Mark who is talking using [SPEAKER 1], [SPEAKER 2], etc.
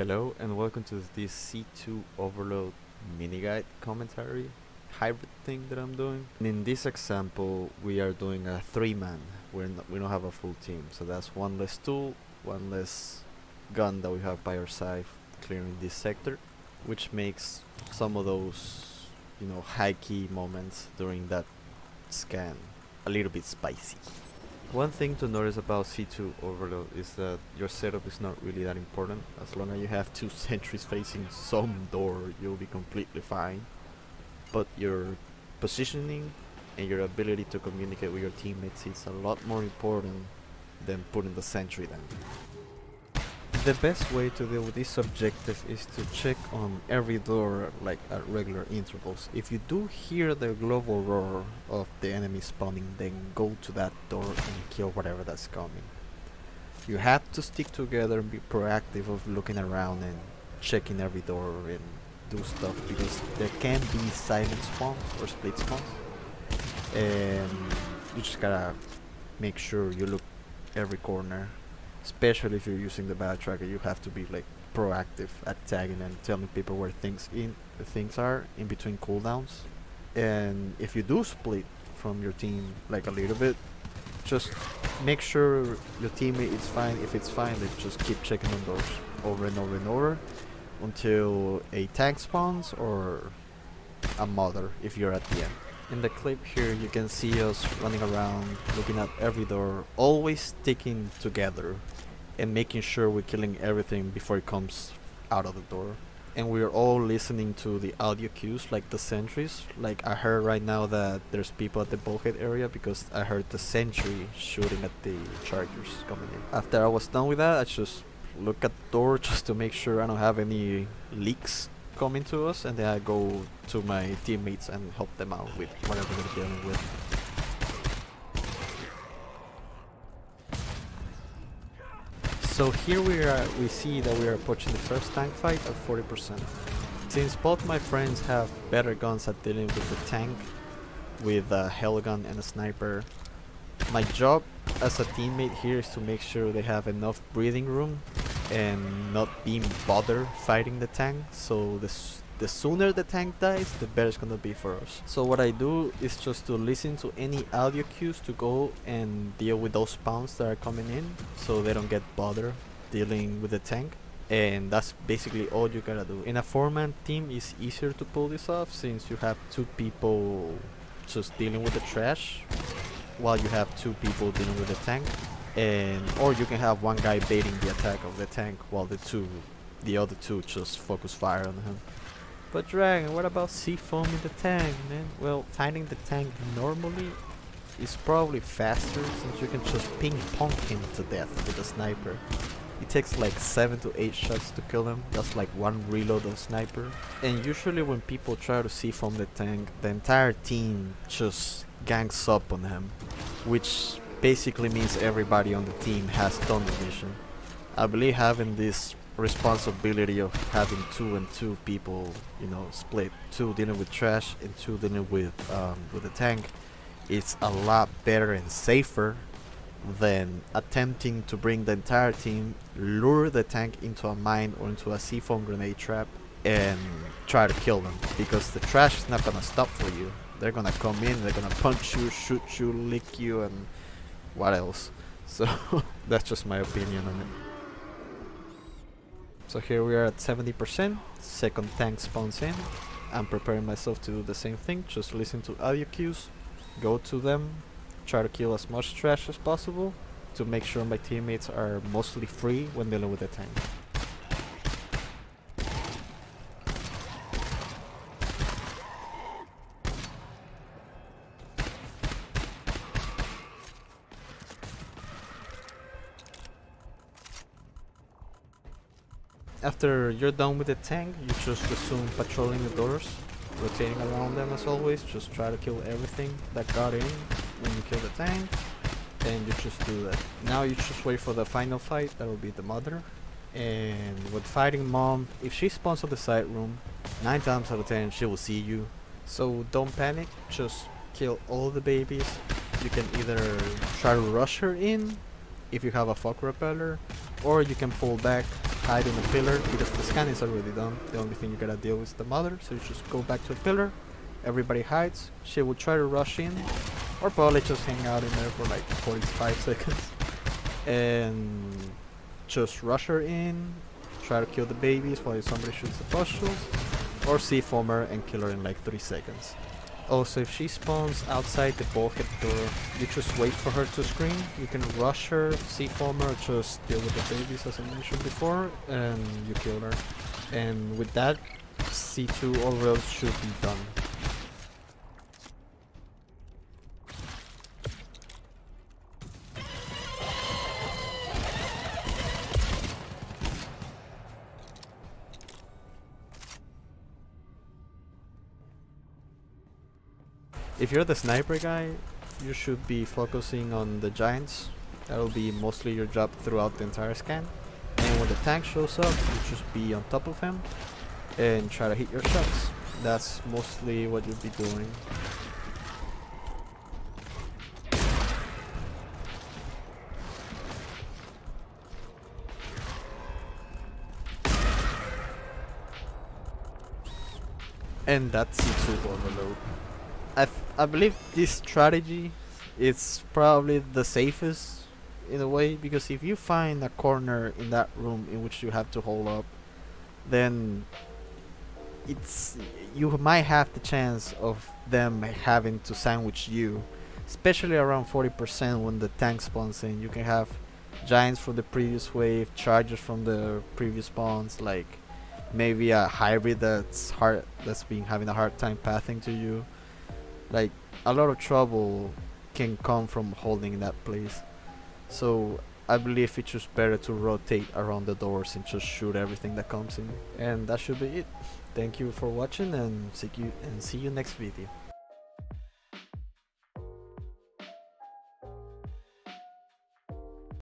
[SPEAKER 1] Hello and welcome to this C2 Overload Miniguide commentary hybrid thing that I'm doing. And in this example, we are doing a 3-man. We don't have a full team, so that's one less tool, one less gun that we have by our side clearing this sector, which makes some of those, high key moments during that scan a little bit spicy. One thing to notice about C2 Overload is that your setup is not really that important. As long as you have 2 sentries facing some door, you'll be completely fine. But your positioning and your ability to communicate with your teammates is a lot more important than putting the sentry down. The best way to deal with this objective is to check on every door like at regular intervals. If you do hear the global roar of the enemy spawning, then go to that door and kill whatever that's coming. You have to stick together and be proactive of looking around and checking every door and do stuff, because there can be silent spawns or split spawns, and you just gotta make sure you look every corner. Especially if you're using the bad tracker, you have to be like proactive at tagging and telling people where things are in between cooldowns. And if you do split from your team like a little bit, just make sure your teammate is fine. If it's fine, then just keep checking on doors over and over and over until a tank spawns or a mother if you're at the end. In the clip here, you can see us running around, looking at every door, always sticking together and making sure we're killing everything before it comes out of the door. And we're all listening to the audio cues, like the sentries. Like I heard right now that there's people at the bulkhead area because I heard the sentry shooting at the chargers coming in. After I was done with that, I just look at the door just to make sure I don't have any leaks coming to us, and then I go to my teammates and help them out with whatever they're dealing with. So here we see that we are approaching the first tank fight at 40%. Since both my friends have better guns at dealing with the tank, with a hell gun and a sniper, my job as a teammate here is to make sure they have enough breathing room and not being bothered fighting the tank. So the sooner the tank dies, the better it's gonna be for us. So what I do is just to listen to any audio cues to go and deal with those spawns that are coming in, so they don't get bothered dealing with the tank. And that's basically all you gotta do. In a 4-man team, it's easier to pull this off since you have 2 people just dealing with the trash while you have 2 people dealing with the tank. Or you can have one guy baiting the attack of the tank while the other two just focus fire on him. But Dragon, what about C-foaming the tank, man? Well, fighting the tank normally is probably faster since you can just ping-pong him to death with a sniper. It takes like 7 to 8 shots to kill him. That's like 1 reload of sniper. And usually when people try to C-foam the tank, the entire team just gangs up on him, which basically means everybody on the team has tunnel vision. I believe having this responsibility of having 2 and 2 people, split, 2 dealing with trash and 2 dealing with the tank, it's a lot better and safer than attempting to bring the entire team, lure the tank into a mine or into a C-foam grenade trap and try to kill them, because the trash is not gonna stop for you. They're gonna come in, they're gonna punch you, shoot you, lick you, and what else? So that's just my opinion on it. So here we are at 70%, second tank spawns in. I'm preparing myself to do the same thing, just listen to audio cues, go to them, try to kill as much trash as possible to make sure my teammates are mostly free when dealing with the tank. After you're done with the tank, you just resume patrolling the doors, rotating around them as always. Just try to kill everything that got in when you kill the tank, and you just do that. Now you just wait for the final fight, that will be the mother. And with fighting mom, if she spawns on the side room, 9 times out of 10 she will see you. So don't panic, just kill all the babies. You can either try to rush her in if you have a fog repeller, or you can pull back, hide in a pillar because the scan is already done. The only thing you gotta deal with is the mother, so you just go back to the pillar. Everybody hides. She will try to rush in, or probably just hang out in there for like 45 seconds, and just rush her in. Try to kill the babies while somebody shoots the pustules, or C-foam her and kill her in like 3 seconds. Also, if she spawns outside the bulkhead door, you just wait for her to scream. You can rush her, C-foam her, just deal with the babies as I mentioned before, and you kill her. And with that, C2 overload should be done. If you're the sniper guy, you should be focusing on the giants. That'll be mostly your job throughout the entire scan. And when the tank shows up, you just be on top of him and try to hit your shots. That's mostly what you'll be doing. And that's C2 overload. I believe this strategy is probably the safest in a way, because if you find a corner in that room in which you have to hold up, then you might have the chance of them having to sandwich you, especially around 40% when the tank spawns in. You can have giants from the previous wave, chargers from the previous spawns, like maybe a hybrid that's been having a hard time pathing to you. Like, a lot of trouble can come from holding that place. So I believe it's just better to rotate around the doors and just shoot everything that comes in. And that should be it. Thank you for watching, and see you next video.